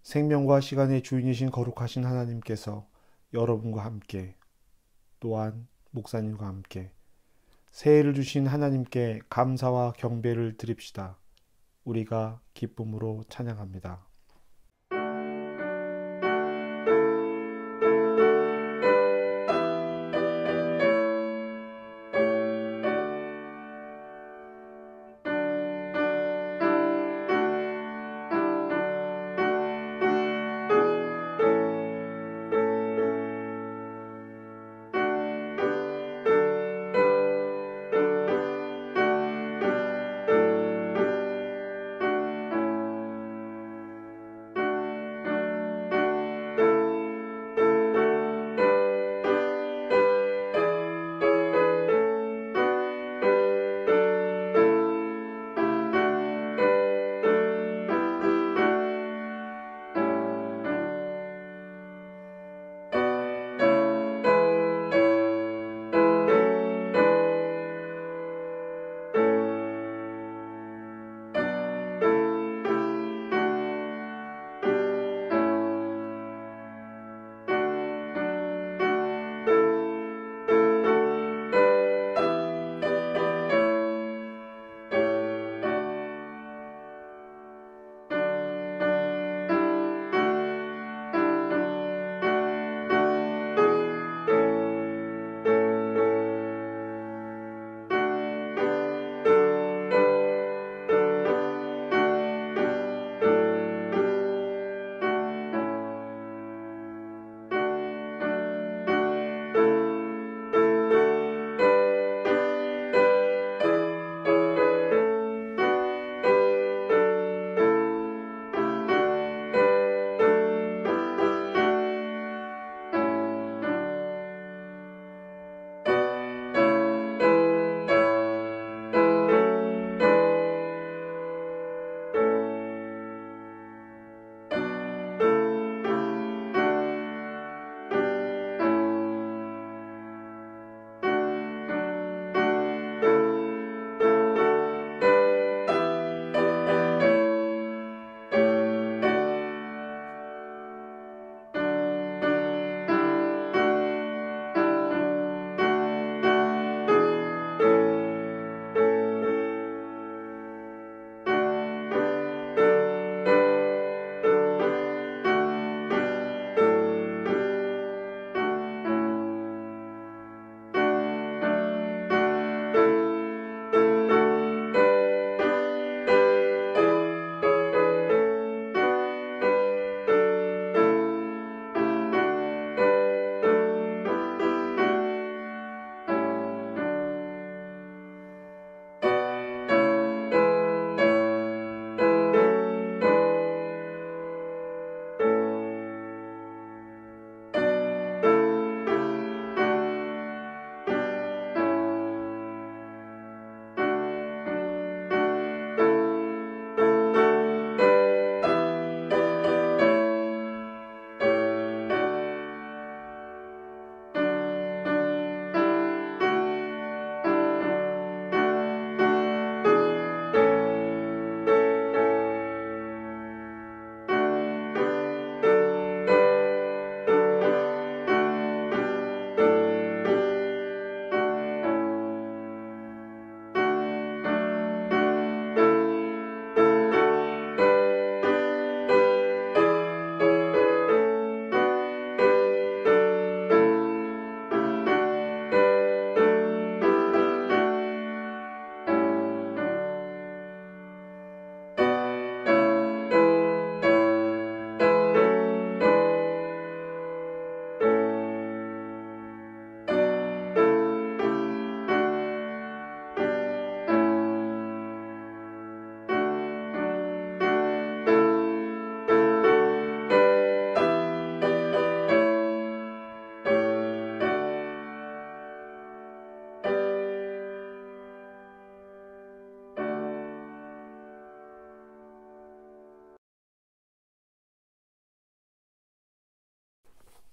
생명과 시간의 주인이신 거룩하신 하나님께서 여러분과 함께, 또한 목사님과 함께 새해를 주신 하나님께 감사와 경배를 드립시다. 우리가 기쁨으로 찬양합니다.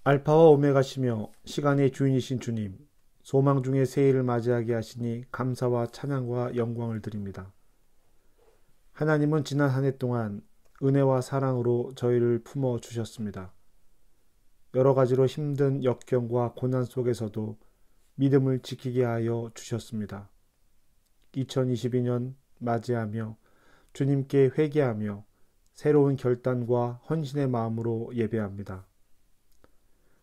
알파와 오메가시며 시간의 주인이신 주님, 소망 중에 새해를 맞이하게 하시니 감사와 찬양과 영광을 드립니다. 하나님은 지난 한 해 동안 은혜와 사랑으로 저희를 품어 주셨습니다. 여러 가지로 힘든 역경과 고난 속에서도 믿음을 지키게 하여 주셨습니다. 2022년 맞이하며 주님께 회개하며 새로운 결단과 헌신의 마음으로 예배합니다.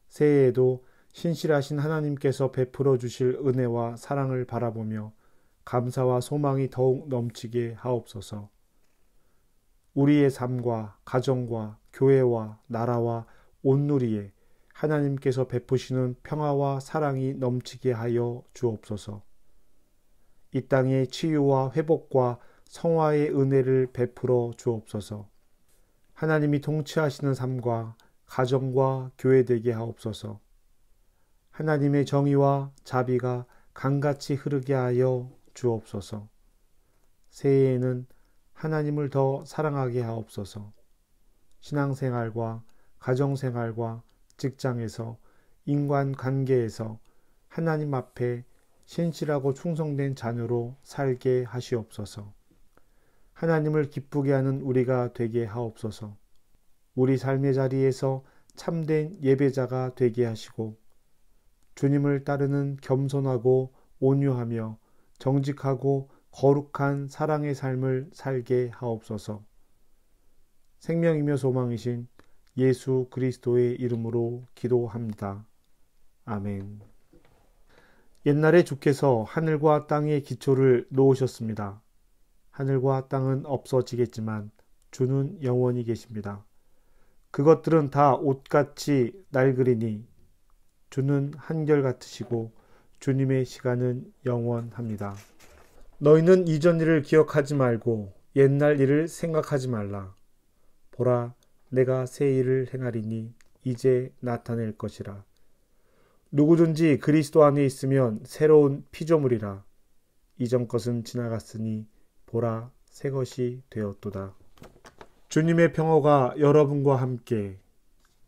새해에도 신실하신 하나님께서 베풀어 주실 은혜와 사랑을 바라보며 감사와 소망이 더욱 넘치게 하옵소서. 우리의 삶과 가정과 교회와 나라와 온누리에 하나님께서 베푸시는 평화와 사랑이 넘치게 하여 주옵소서. 이 땅에 치유와 회복과 성화의 은혜를 베풀어 주옵소서. 하나님이 통치하시는 삶과 가정과 교회 되게 하옵소서. 하나님의 정의와 자비가 강같이 흐르게 하여 주옵소서. 새해에는 하나님을 더 사랑하게 하옵소서. 신앙생활과 가정생활과 직장에서 인간관계에서 하나님 앞에 신실하고 충성된 자녀로 살게 하시옵소서. 하나님을 기쁘게 하는 우리가 되게 하옵소서. 우리 삶의 자리에서 참된 예배자가 되게 하시고 주님을 따르는 겸손하고 온유하며 정직하고 거룩한 사랑의 삶을 살게 하옵소서. 생명이며 소망이신 예수 그리스도의 이름으로 기도합니다. 아멘. 옛날에 주께서 하늘과 땅의 기초를 놓으셨습니다. 하늘과 땅은 없어지겠지만 주는 영원히 계십니다. 그것들은 다 옷같이 낡으리니 주는 한결같으시고 주님의 시간은 영원합니다. 너희는 이전 일을 기억하지 말고 옛날 일을 생각하지 말라. 보라, 내가 새 일을 행하리니 이제 나타낼 것이라. 누구든지 그리스도 안에 있으면 새로운 피조물이라. 이전 것은 지나갔으니 보라, 새 것이 되었도다. 주님의 평화가 여러분과 함께,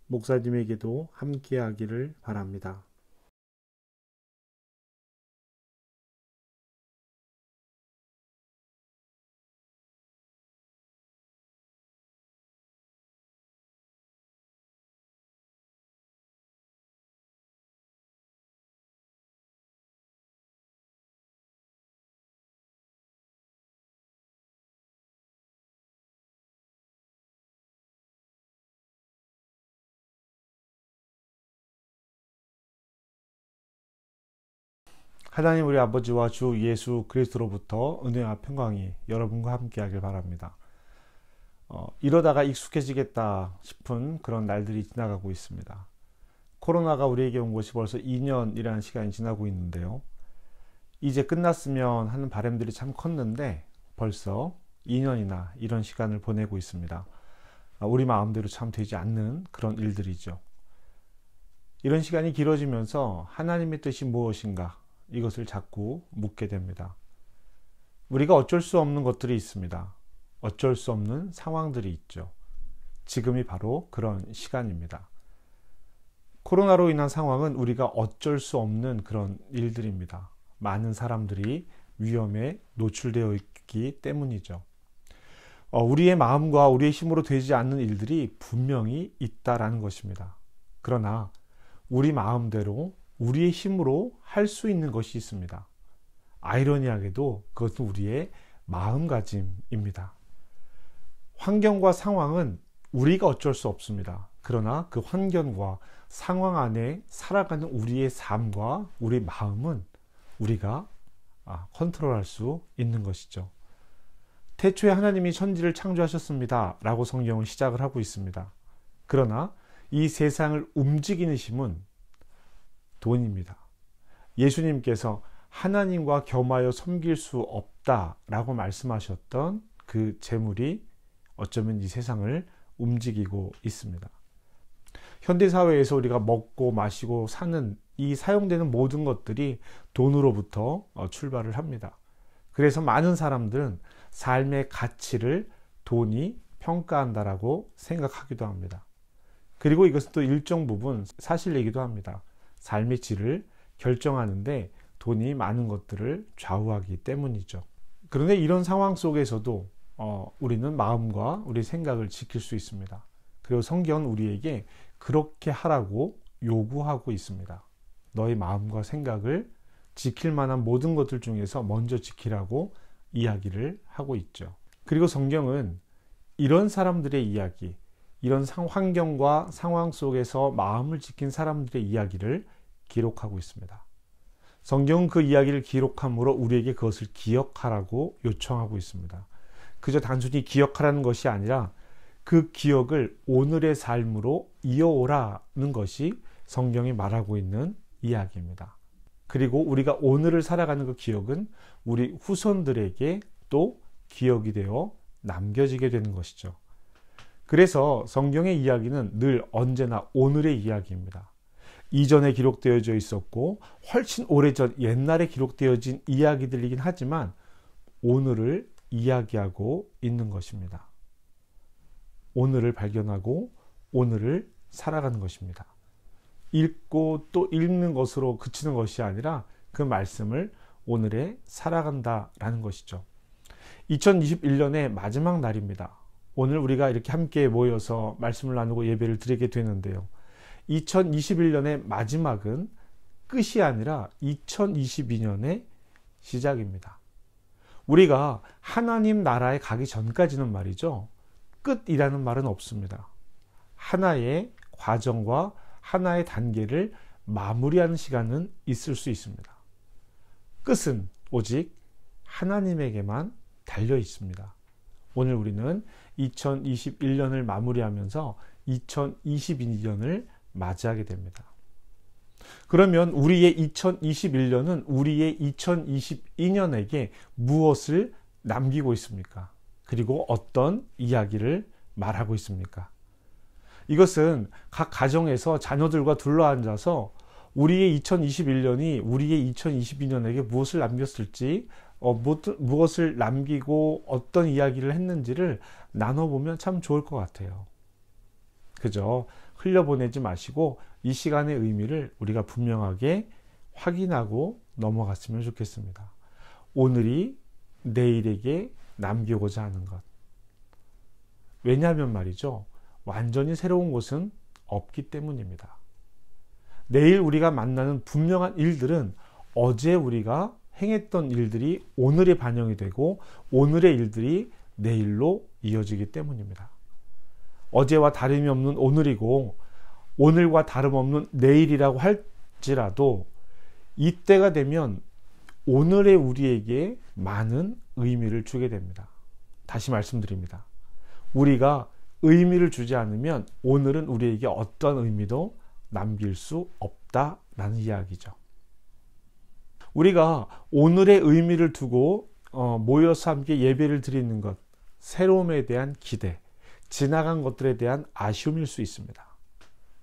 목사님에게도 함께하기를 바랍니다. 하나님 우리 아버지와 주 예수 그리스도로부터 은혜와 평강이 여러분과 함께하길 바랍니다. 이러다가 익숙해지겠다 싶은 그런 날들이 지나가고 있습니다. 코로나가 우리에게 온 것이 벌써 2년이라는 시간이 지나고 있는데요. 이제 끝났으면 하는 바람들이 참 컸는데 벌써 2년이나 이런 시간을 보내고 있습니다. 우리 마음대로 참 되지 않는 그런 일들이죠. 이런 시간이 길어지면서 하나님의 뜻이 무엇인가 이것을 자꾸 묻게 됩니다. 우리가 어쩔 수 없는 것들이 있습니다. 어쩔 수 없는 상황들이 있죠. 지금이 바로 그런 시간입니다. 코로나로 인한 상황은 우리가 어쩔 수 없는 그런 일들입니다. 많은 사람들이 위험에 노출되어 있기 때문이죠. 우리의 마음과 우리의 힘으로 되지 않는 일들이 분명히 있다라는 것입니다. 그러나 우리 마음대로 우리의 힘으로 할 수 있는 것이 있습니다. 아이러니하게도 그것은 우리의 마음가짐입니다. 환경과 상황은 우리가 어쩔 수 없습니다. 그러나 그 환경과 상황 안에 살아가는 우리의 삶과 우리 마음은 우리가 컨트롤할 수 있는 것이죠. 태초에 하나님이 천지를 창조하셨습니다 라고 성경은 시작을 하고 있습니다. 그러나 이 세상을 움직이는 힘은 돈입니다. 예수님께서 하나님과 겸하여 섬길 수 없다라고 말씀하셨던 그 재물이 어쩌면 이 세상을 움직이고 있습니다. 현대사회에서 우리가 먹고 마시고 사는 이 사용되는 모든 것들이 돈으로부터 출발을 합니다. 그래서 많은 사람들은 삶의 가치를 돈이 평가한다라고 생각하기도 합니다. 그리고 이것은 또 일정 부분 사실이기도 합니다. 삶의 질을 결정하는데 돈이 많은 것들을 좌우하기 때문이죠. 그런데 이런 상황 속에서도 우리는 마음과 우리 생각을 지킬 수 있습니다. 그리고 성경은 우리에게 그렇게 하라고 요구하고 있습니다. 너의 마음과 생각을 지킬 만한 모든 것들 중에서 먼저 지키라고 이야기를 하고 있죠. 그리고 성경은 이런 사람들의 이야기, 이런 환경과 상황 속에서 마음을 지킨 사람들의 이야기를 기록하고 있습니다. 성경은 그 이야기를 기록함으로 우리에게 그것을 기억하라고 요청하고 있습니다. 그저 단순히 기억하라는 것이 아니라 그 기억을 오늘의 삶으로 이어오라는 것이 성경이 말하고 있는 이야기입니다. 그리고 우리가 오늘을 살아가는 그 기억은 우리 후손들에게 또 기억이 되어 남겨지게 되는 것이죠. 그래서 성경의 이야기는 늘 언제나 오늘의 이야기입니다. 이전에 기록되어져 있었고 훨씬 오래전 옛날에 기록되어진 이야기들이긴 하지만 오늘을 이야기하고 있는 것입니다. 오늘을 발견하고 오늘을 살아가는 것입니다. 읽고 또 읽는 것으로 그치는 것이 아니라 그 말씀을 오늘에 살아간다라는 것이죠. 2021년의 마지막 날입니다. 오늘 우리가 이렇게 함께 모여서 말씀을 나누고 예배를 드리게 되는데요. 2021년의 마지막은 끝이 아니라 2022년의 시작입니다. 우리가 하나님 나라에 가기 전까지는 말이죠. 끝이라는 말은 없습니다. 하나의 과정과 하나의 단계를 마무리하는 시간은 있을 수 있습니다. 끝은 오직 하나님에게만 달려 있습니다. 오늘 우리는 2021년을 마무리하면서 2022년을 맞이하게 됩니다. 그러면 우리의 2021년은 우리의 2022년에게 무엇을 남기고 있습니까? 그리고 어떤 이야기를 말하고 있습니까? 이것은 각 가정에서 자녀들과 둘러앉아서 우리의 2021년이 우리의 2022년에게 무엇을 남겼을지, 무엇을 남기고 어떤 이야기를 했는지를 나눠보면 참 좋을 것 같아요. 그저 흘려보내지 마시고 이 시간의 의미를 우리가 분명하게 확인하고 넘어갔으면 좋겠습니다. 오늘이 내일에게 남기고자 하는 것. 왜냐하면 말이죠. 완전히 새로운 것은 없기 때문입니다. 내일 우리가 만나는 분명한 일들은 어제 우리가 행했던 일들이 오늘에 반영이 되고 오늘의 일들이 내일로 이어지기 때문입니다. 어제와 다름이 없는 오늘이고 오늘과 다름없는 내일이라고 할지라도 이때가 되면 오늘의 우리에게 많은 의미를 주게 됩니다. 다시 말씀드립니다. 우리가 의미를 주지 않으면 오늘은 우리에게 어떤 의미도 남길 수 없다라는 이야기죠. 우리가 오늘의 의미를 두고 모여서 함께 예배를 드리는 것, 새로움에 대한 기대, 지나간 것들에 대한 아쉬움일 수 있습니다.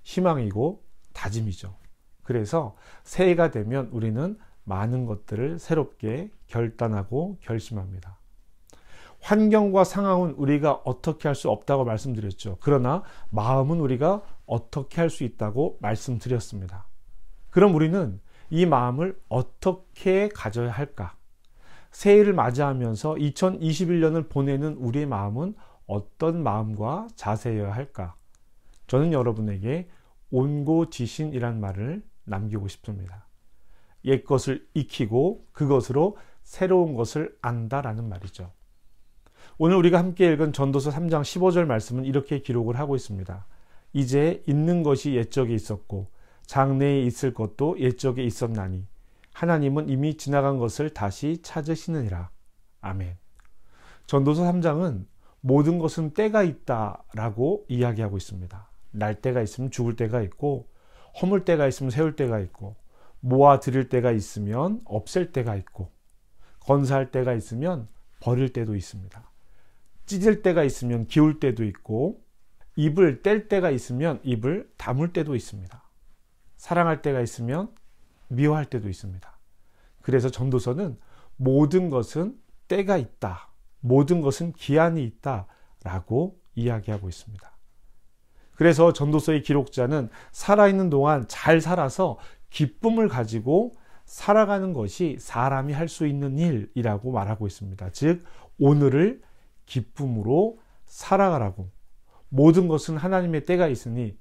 희망이고 다짐이죠. 그래서 새해가 되면 우리는 많은 것들을 새롭게 결단하고 결심합니다. 환경과 상황은 우리가 어떻게 할 수 없다고 말씀드렸죠. 그러나 마음은 우리가 어떻게 할 수 있다고 말씀드렸습니다. 그럼 우리는 이 마음을 어떻게 가져야 할까? 새해를 맞이하면서 2021년을 보내는 우리의 마음은 어떤 마음과 자세여야 할까? 저는 여러분에게 온고지신이란 말을 남기고 싶습니다. 옛 것을 익히고 그것으로 새로운 것을 안다라는 말이죠. 오늘 우리가 함께 읽은 전도서 3장 15절 말씀은 이렇게 기록을 하고 있습니다. 이제 있는 것이 옛적에 있었고 장래에 있을 것도 옛적에 있었나니 하나님은 이미 지나간 것을 다시 찾으시느니라. 아멘. 전도서 3장은 모든 것은 때가 있다라고 이야기하고 있습니다. 날 때가 있으면 죽을 때가 있고 허물 때가 있으면 세울 때가 있고 모아 들일 때가 있으면 없앨 때가 있고 건사할 때가 있으면 버릴 때도 있습니다. 찢을 때가 있으면 기울 때도 있고 입을 뗄 때가 있으면 입을 다물 때도 있습니다. 사랑할 때가 있으면 미워할 때도 있습니다. 그래서 전도서는 모든 것은 때가 있다. 모든 것은 기한이 있다. 라고 이야기하고 있습니다. 그래서 전도서의 기록자는 살아있는 동안 잘 살아서 기쁨을 가지고 살아가는 것이 사람이 할 수 있는 일이라고 말하고 있습니다. 즉 오늘을 기쁨으로 살아가라고, 모든 것은 하나님의 때가 있으니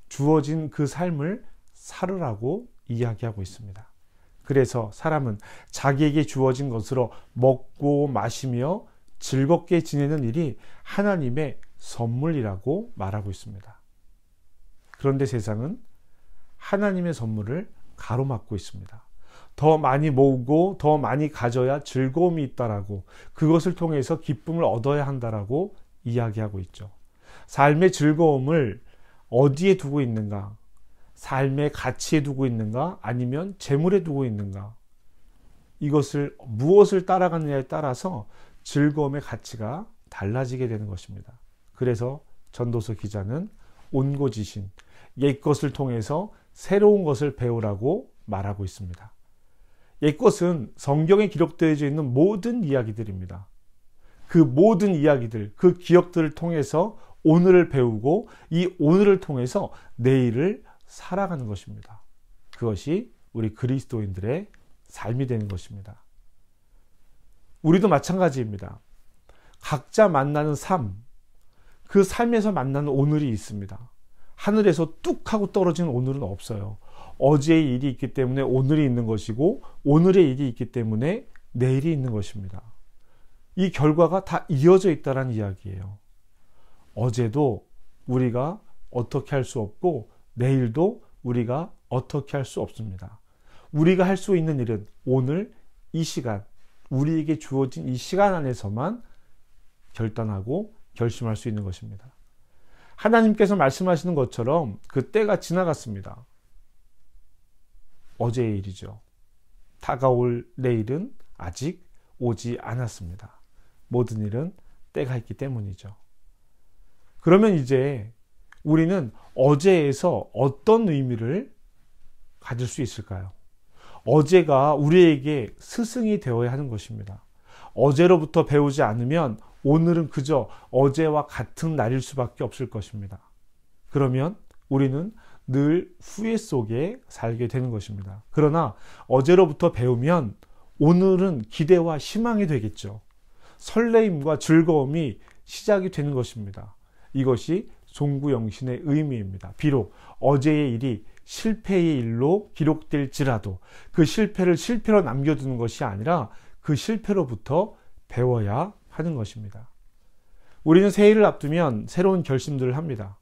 주어진 그 삶을 살으라고 이야기하고 있습니다. 그래서 사람은 자기에게 주어진 것으로 먹고 마시며 즐겁게 지내는 일이 하나님의 선물이라고 말하고 있습니다. 그런데 세상은 하나님의 선물을 가로막고 있습니다. 더 많이 모으고 더 많이 가져야 즐거움이 있다라고, 그것을 통해서 기쁨을 얻어야 한다라고 이야기하고 있죠. 삶의 즐거움을 어디에 두고 있는가? 삶의 가치에 두고 있는가? 아니면 재물에 두고 있는가? 이것을 무엇을 따라가느냐에 따라서 즐거움의 가치가 달라지게 되는 것입니다. 그래서 전도서 기자는 온고지신, 옛것을 통해서 새로운 것을 배우라고 말하고 있습니다. 옛것은 성경에 기록되어져 있는 모든 이야기들입니다. 그 모든 이야기들, 그 기억들을 통해서 오늘을 배우고 이 오늘을 통해서 내일을 살아가는 것입니다. 그것이 우리 그리스도인들의 삶이 되는 것입니다. 우리도 마찬가지입니다. 각자 만나는 삶, 그 삶에서 만나는 오늘이 있습니다. 하늘에서 뚝 하고 떨어지는 오늘은 없어요. 어제의 일이 있기 때문에 오늘이 있는 것이고, 오늘의 일이 있기 때문에 내일이 있는 것입니다. 이 결과가 다 이어져 있다는 이야기예요. 어제도 우리가 어떻게 할 수 없고, 내일도 우리가 어떻게 할 수 없습니다. 우리가 할 수 있는 일은 오늘 이 시간, 우리에게 주어진 이 시간 안에서만 결단하고 결심할 수 있는 것입니다. 하나님께서 말씀하시는 것처럼 그 때가 지나갔습니다. 어제의 일이죠. 다가올 내일은 아직 오지 않았습니다. 모든 일은 때가 있기 때문이죠. 그러면 이제 우리는 어제에서 어떤 의미를 가질 수 있을까요? 어제가 우리에게 스승이 되어야 하는 것입니다. 어제로부터 배우지 않으면 오늘은 그저 어제와 같은 날일 수밖에 없을 것입니다. 그러면 우리는 늘 후회 속에 살게 되는 것입니다. 그러나 어제로부터 배우면 오늘은 기대와 희망이 되겠죠. 설레임과 즐거움이 시작이 되는 것입니다. 이것이 종구영신의 의미입니다. 비록 어제의 일이 실패의 일로 기록될지라도 그 실패를 실패로 남겨두는 것이 아니라 그 실패로부터 배워야 하는 것입니다. 우리는 새해를 앞두면 새로운 결심들을 합니다.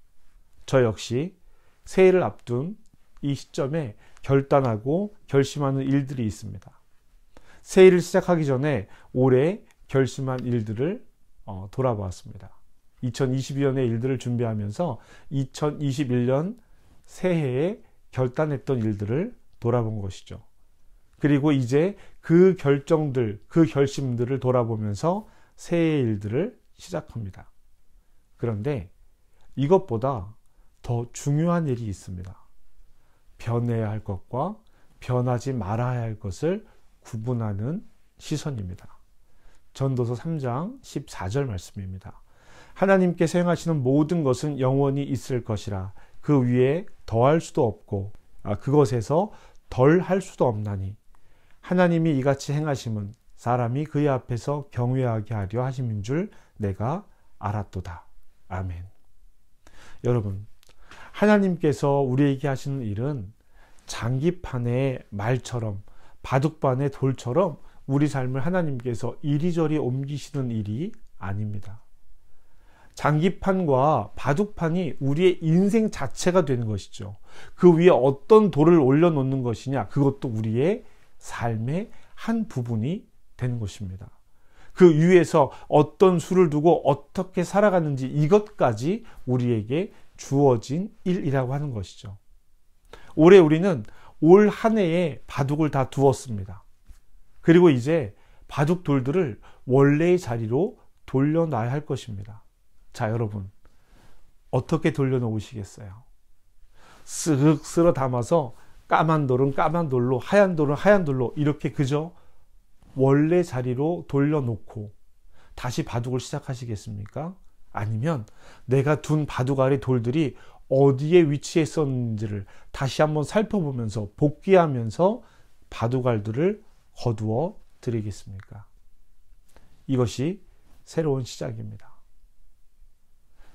저 역시 새해를 앞둔 이 시점에 결단하고 결심하는 일들이 있습니다. 새해를 시작하기 전에 올해 결심한 일들을 돌아보았습니다. 2022년의 일들을 준비하면서 2021년 새해에 결단했던 일들을 돌아본 것이죠. 그리고 이제 그 결정들, 그 결심들을 돌아보면서 새해의 일들을 시작합니다. 그런데 이것보다 더 중요한 일이 있습니다. 변해야 할 것과 변하지 말아야 할 것을 구분하는 시선입니다. 전도서 3장 14절 말씀입니다. 하나님께서 행하시는 모든 것은 영원히 있을 것이라. 그 위에 더할 수도 없고 그것에서 덜 할 수도 없나니 하나님이 이같이 행하심은 사람이 그의 앞에서 경외하게 하려 하심인 줄 내가 알았도다. 아멘. 여러분, 하나님께서 우리에게 하시는 일은 장기판의 말처럼, 바둑판의 돌처럼 우리 삶을 하나님께서 이리저리 옮기시는 일이 아닙니다. 장기판과 바둑판이 우리의 인생 자체가 되는 것이죠. 그 위에 어떤 돌을 올려놓는 것이냐, 그것도 우리의 삶의 한 부분이 되는 것입니다. 그 위에서 어떤 수를 두고 어떻게 살아가는지, 이것까지 우리에게 주어진 일이라고 하는 것이죠. 올해 우리는 올 한 해에 바둑을 다 두었습니다. 그리고 이제 바둑 돌들을 원래의 자리로 돌려놔야 할 것입니다. 자, 여러분, 어떻게 돌려놓으시겠어요? 쓱 쓸어 담아서 까만 돌은 까만 돌로, 하얀 돌은 하얀 돌로 이렇게 그저 원래 자리로 돌려놓고 다시 바둑을 시작하시겠습니까? 아니면 내가 둔 바둑 아래 돌들이 어디에 위치해 있었는지를 다시 한번 살펴보면서 복귀하면서 바둑알들을 거두어 드리겠습니까? 이것이 새로운 시작입니다.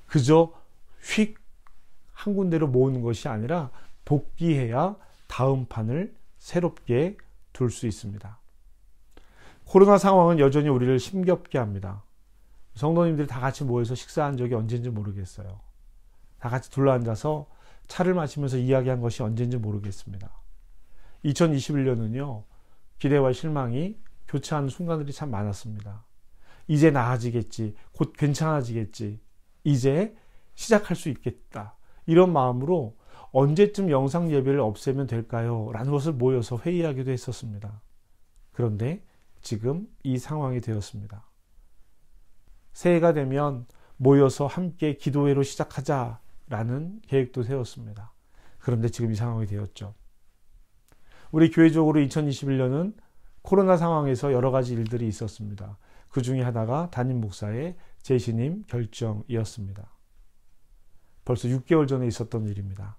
그저 휙 한 군데로 모으는 것이 아니라 복귀해야 다음 판을 새롭게 둘 수 있습니다. 코로나 상황은 여전히 우리를 힘겹게 합니다. 성도님들이 다 같이 모여서 식사한 적이 언제인지 모르겠어요. 다 같이 둘러앉아서 차를 마시면서 이야기한 것이 언제인지 모르겠습니다. 2021년은요, 기대와 실망이 교차하는 순간들이 참 많았습니다. 이제 나아지겠지, 곧 괜찮아지겠지, 이제 시작할 수 있겠다, 이런 마음으로 언제쯤 영상 예배를 없애면 될까요? 라는 것을 모여서 회의하기도 했었습니다. 그런데 지금 이 상황이 되었습니다. 새해가 되면 모여서 함께 기도회로 시작하자라는 계획도 세웠습니다. 그런데 지금 이 상황이 되었죠. 우리 교회적으로 2021년은 코로나 상황에서 여러 가지 일들이 있었습니다. 그 중에 하나가 담임 목사의 재신임 결정이었습니다. 벌써 6개월 전에 있었던 일입니다.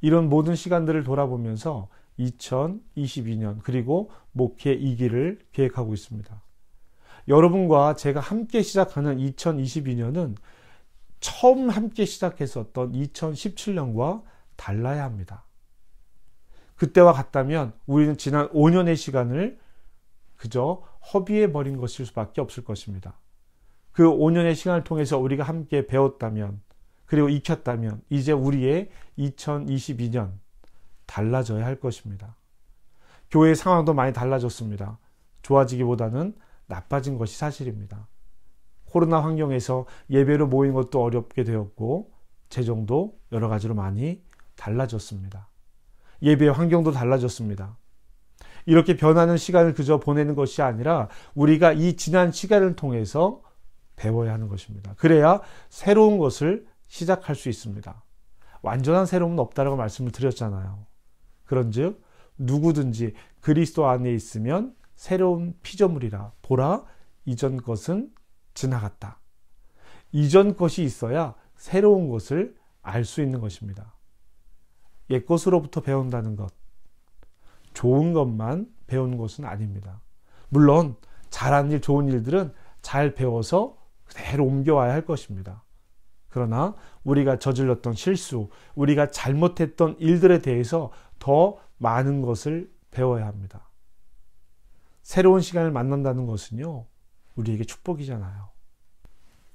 이런 모든 시간들을 돌아보면서 2022년 그리고 목회 2기를 계획하고 있습니다. 여러분과 제가 함께 시작하는 2022년은 처음 함께 시작했었던 2017년과 달라야 합니다. 그때와 같다면 우리는 지난 5년의 시간을 그저 허비해 버린 것일 수밖에 없을 것입니다. 그 5년의 시간을 통해서 우리가 함께 배웠다면, 그리고 익혔다면 이제 우리의 2022년 달라져야 할 것입니다. 교회의 상황도 많이 달라졌습니다. 좋아지기보다는 나빠진 것이 사실입니다. 코로나 환경에서 예배로 모이는 것도 어렵게 되었고 재정도 여러 가지로 많이 달라졌습니다. 예배의 환경도 달라졌습니다. 이렇게 변하는 시간을 그저 보내는 것이 아니라 우리가 이 지난 시간을 통해서 배워야 하는 것입니다. 그래야 새로운 것을 시작할 수 있습니다. 완전한 새로움은 없다라고 말씀을 드렸잖아요. 그런즉 누구든지 그리스도 안에 있으면 새로운 피조물이라. 보라, 이전 것은 지나갔다. 이전 것이 있어야 새로운 것을 알 수 있는 것입니다. 옛것으로부터 배운다는 것, 좋은 것만 배우는 것은 아닙니다. 물론 잘한 일, 좋은 일들은 잘 배워서 그대로 옮겨와야 할 것입니다. 그러나 우리가 저질렀던 실수, 우리가 잘못했던 일들에 대해서 더 많은 것을 배워야 합니다. 새로운 시간을 만난다는 것은요, 우리에게 축복이잖아요.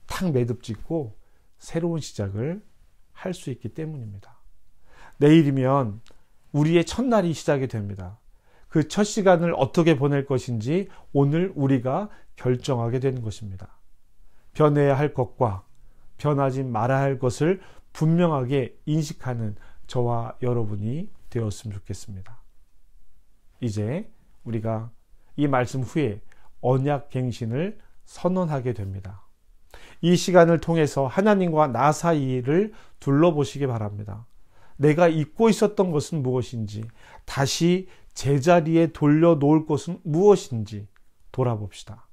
탁 매듭짓고 새로운 시작을 할 수 있기 때문입니다. 내일이면 우리의 첫날이 시작이 됩니다. 그 첫 시간을 어떻게 보낼 것인지 오늘 우리가 결정하게 되는 것입니다. 변해야 할 것과 변하지 말아야 할 것을 분명하게 인식하는 저와 여러분이 되었으면 좋겠습니다. 이제 우리가 이 말씀 후에 언약 갱신을 선언하게 됩니다. 이 시간을 통해서 하나님과 나 사이를 둘러보시기 바랍니다. 내가 잊고 있었던 것은 무엇인지, 다시 제자리에 돌려놓을 것은 무엇인지 돌아봅시다.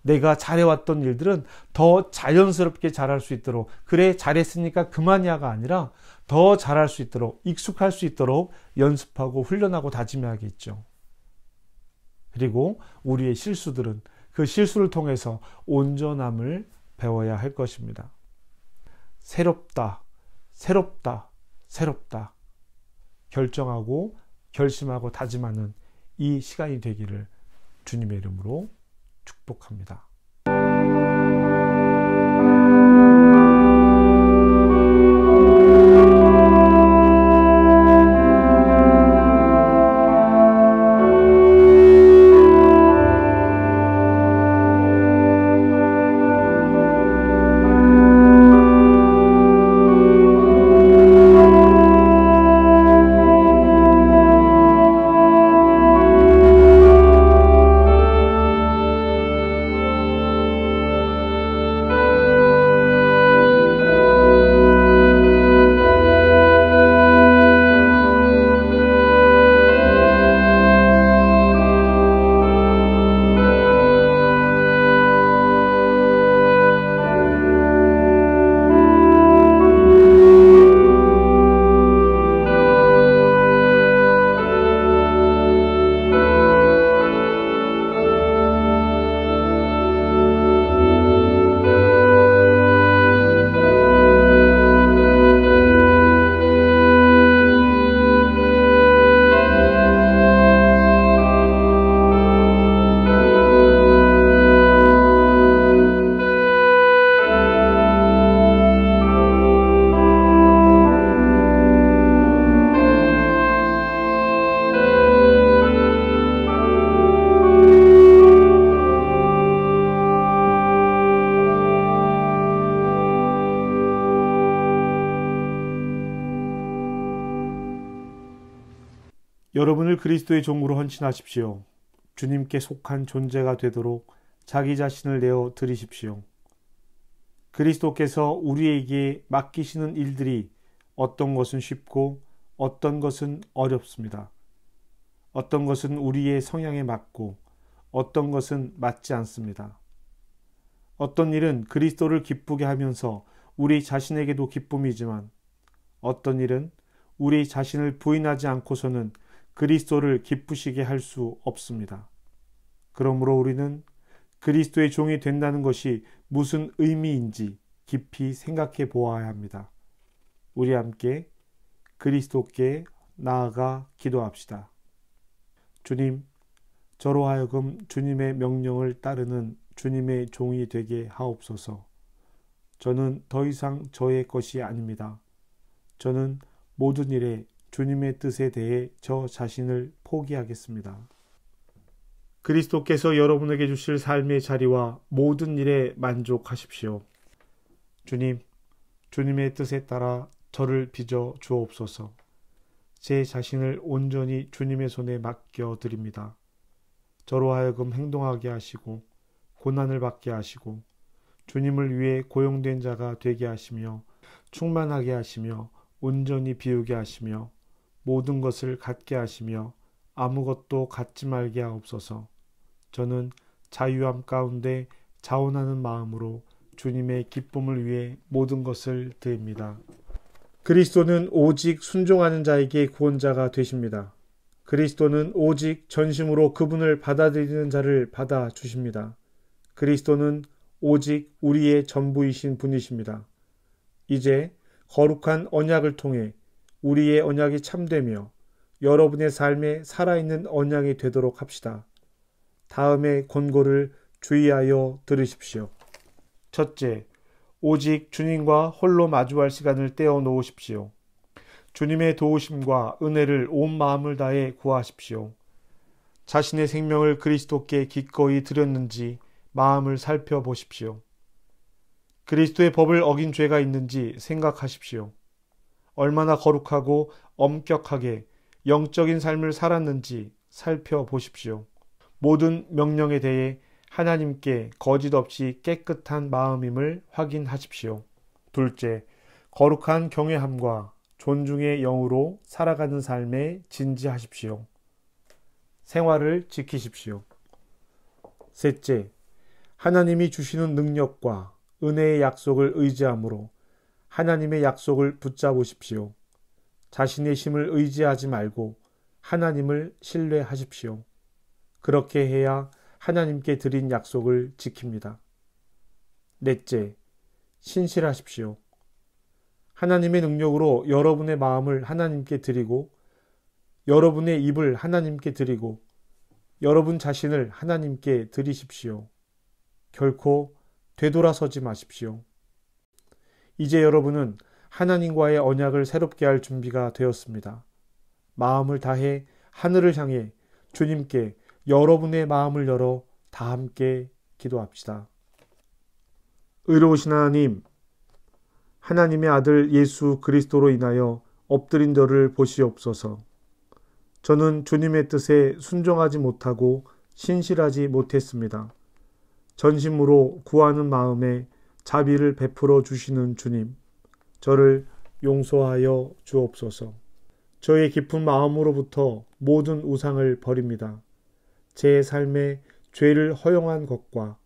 내가 잘해왔던 일들은 더 자연스럽게 잘할 수 있도록, 그래 잘했으니까 그만이야가 아니라 더 잘할 수 있도록, 익숙할 수 있도록 연습하고 훈련하고 다짐해야겠죠. 그리고 우리의 실수들은 그 실수를 통해서 온전함을 배워야 할 것입니다. 새롭다, 새롭다, 새롭다. 결정하고 결심하고 다짐하는 이 시간이 되기를 주님의 이름으로 축복합니다. 여러분을 그리스도의 종으로 헌신하십시오. 주님께 속한 존재가 되도록 자기 자신을 내어 드리십시오. 그리스도께서 우리에게 맡기시는 일들이 어떤 것은 쉽고 어떤 것은 어렵습니다. 어떤 것은 우리의 성향에 맞고 어떤 것은 맞지 않습니다. 어떤 일은 그리스도를 기쁘게 하면서 우리 자신에게도 기쁨이지만 어떤 일은 우리 자신을 부인하지 않고서는 그리스도를 기쁘시게 할 수 없습니다. 그러므로 우리는 그리스도의 종이 된다는 것이 무슨 의미인지 깊이 생각해 보아야 합니다. 우리 함께 그리스도께 나아가 기도합시다. 주님, 저로 하여금 주님의 명령을 따르는 주님의 종이 되게 하옵소서. 저는 더 이상 저의 것이 아닙니다. 저는 모든 일에 주님의 뜻에 대해 저 자신을 포기하겠습니다. 그리스도께서 여러분에게 주실 삶의 자리와 모든 일에 만족하십시오. 주님, 주님의 뜻에 따라 저를 빚어 주옵소서. 제 자신을 온전히 주님의 손에 맡겨 드립니다. 저로 하여금 행동하게 하시고 고난을 받게 하시고 주님을 위해 고용된 자가 되게 하시며 충만하게 하시며 온전히 비우게 하시며 모든 것을 갖게 하시며 아무것도 갖지 말게 하옵소서. 저는 자유함 가운데 자원하는 마음으로 주님의 기쁨을 위해 모든 것을 드립니다. 그리스도는 오직 순종하는 자에게 구원자가 되십니다. 그리스도는 오직 전심으로 그분을 받아들이는 자를 받아주십니다. 그리스도는 오직 우리의 전부이신 분이십니다. 이제 거룩한 언약을 통해 우리의 언약이 참되며 여러분의 삶에 살아있는 언약이 되도록 합시다. 다음의 권고를 주의하여 들으십시오. 첫째, 오직 주님과 홀로 마주할 시간을 떼어 놓으십시오. 주님의 도우심과 은혜를 온 마음을 다해 구하십시오. 자신의 생명을 그리스도께 기꺼이 드렸는지 마음을 살펴보십시오. 그리스도의 법을 어긴 죄가 있는지 생각하십시오. 얼마나 거룩하고 엄격하게 영적인 삶을 살았는지 살펴보십시오. 모든 명령에 대해 하나님께 거짓 없이 깨끗한 마음임을 확인하십시오. 둘째, 거룩한 경외함과 존중의 영으로 살아가는 삶에 진지하십시오. 생활을 지키십시오. 셋째, 하나님이 주시는 능력과 은혜의 약속을 의지함으로 하나님의 약속을 붙잡으십시오. 자신의 힘을 의지하지 말고 하나님을 신뢰하십시오. 그렇게 해야 하나님께 드린 약속을 지킵니다. 넷째, 신실하십시오. 하나님의 능력으로 여러분의 마음을 하나님께 드리고 여러분의 입을 하나님께 드리고 여러분 자신을 하나님께 드리십시오. 결코 되돌아서지 마십시오. 이제 여러분은 하나님과의 언약을 새롭게 할 준비가 되었습니다. 마음을 다해 하늘을 향해 주님께 여러분의 마음을 열어 다 함께 기도합시다. 의로우신 하나님, 하나님의 아들 예수 그리스도로 인하여 엎드린 저를 보시옵소서. 저는 주님의 뜻에 순종하지 못하고 신실하지 못했습니다. 전심으로 구하는 마음에 자비를 베풀어 주시는 주님, 저를 용서하여 주옵소서. 저의 깊은 마음으로부터 모든 우상을 버립니다. 제 삶에 죄를 허용한 것과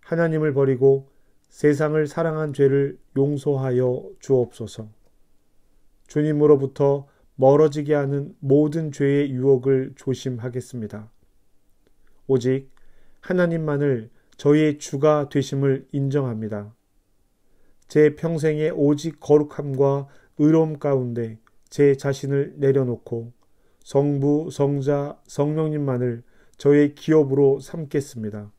하나님을 버리고 세상을 사랑한 죄를 용서하여 주옵소서. 주님으로부터 멀어지게 하는 모든 죄의 유혹을 조심하겠습니다. 오직 하나님만을 저의 주가 되심을 인정합니다. 제 평생의 오직 거룩함과 의로움 가운데 제 자신을 내려놓고 성부, 성자, 성령님만을 저의 기업으로 삼겠습니다.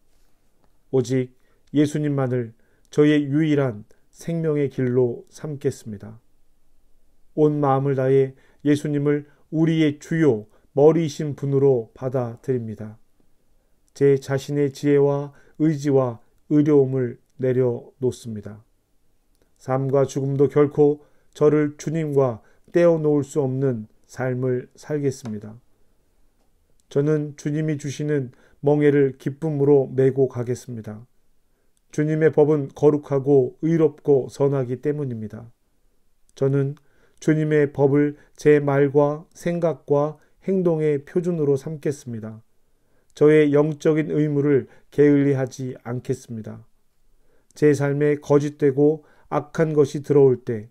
오직 예수님만을 저의 유일한 생명의 길로 삼겠습니다. 온 마음을 다해 예수님을 우리의 주요 머리이신 분으로 받아들입니다. 제 자신의 지혜와 의지와 의로움을 내려놓습니다. 삶과 죽음도 결코 저를 주님과 떼어놓을 수 없는 삶을 살겠습니다. 저는 주님이 주시는 멍에를 기쁨으로 메고 가겠습니다. 주님의 법은 거룩하고 의롭고 선하기 때문입니다. 저는 주님의 법을 제 말과 생각과 행동의 표준으로 삼겠습니다. 저의 영적인 의무를 게을리하지 않겠습니다. 제 삶에 거짓되고 악한 것이 들어올 때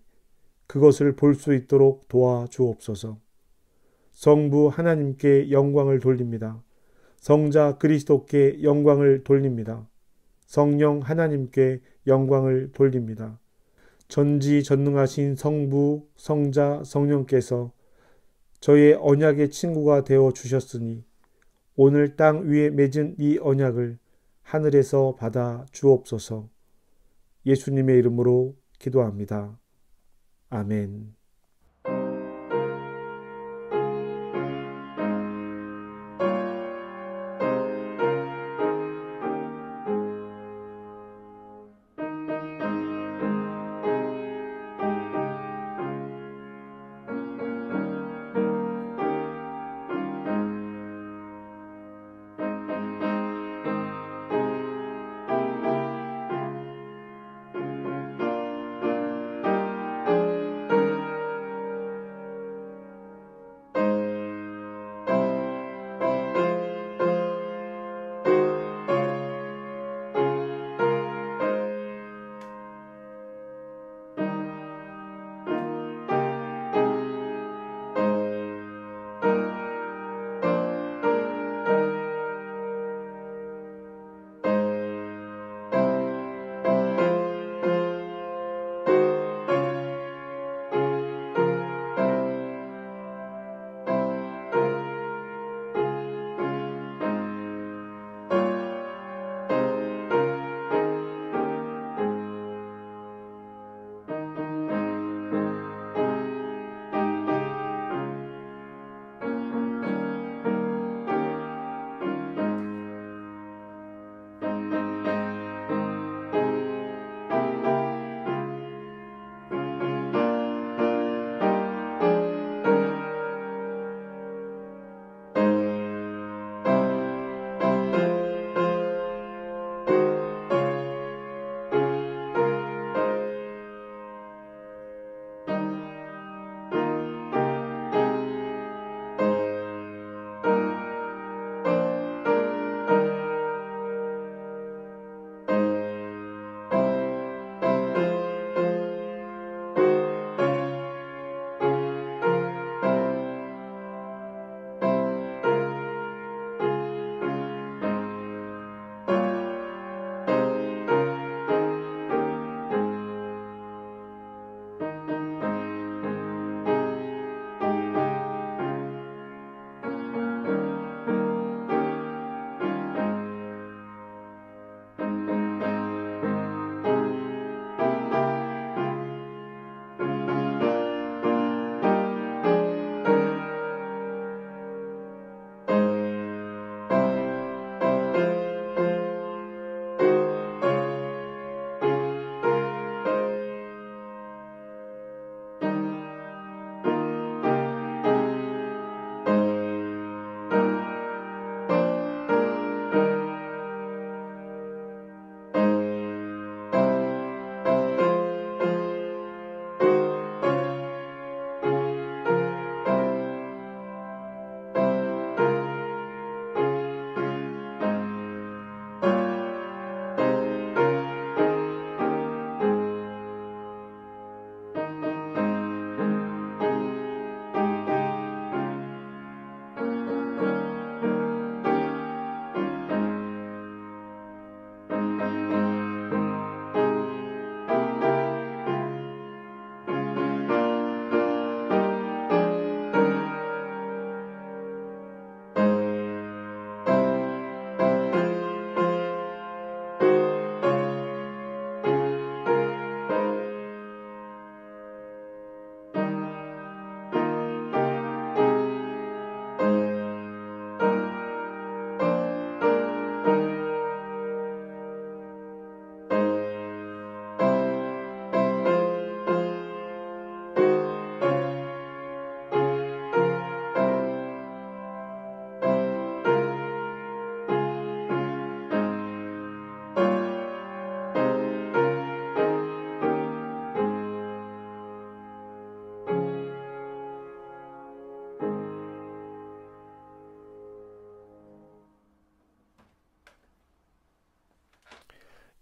그것을 볼 수 있도록 도와주옵소서. 성부 하나님께 영광을 돌립니다. 성자 그리스도께 영광을 돌립니다. 성령 하나님께 영광을 돌립니다. 전지전능하신 성부, 성자, 성령께서 저의 언약의 친구가 되어 주셨으니 오늘 땅 위에 맺은 이 언약을 하늘에서 받아 주옵소서. 예수님의 이름으로 기도합니다. 아멘.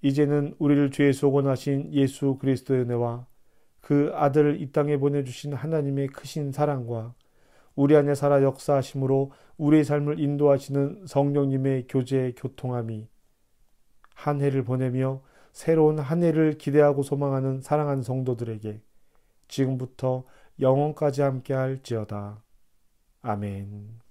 이제는 우리를 죄에 속원하신 예수 그리스도의 은혜와 그 아들을 이 땅에 보내주신 하나님의 크신 사랑과 우리 안에 살아 역사하심으로 우리의 삶을 인도하시는 성령님의 교제 교통함이 한 해를 보내며 새로운 한 해를 기대하고 소망하는 사랑하는 성도들에게 지금부터 영원까지 함께할지어다. 아멘.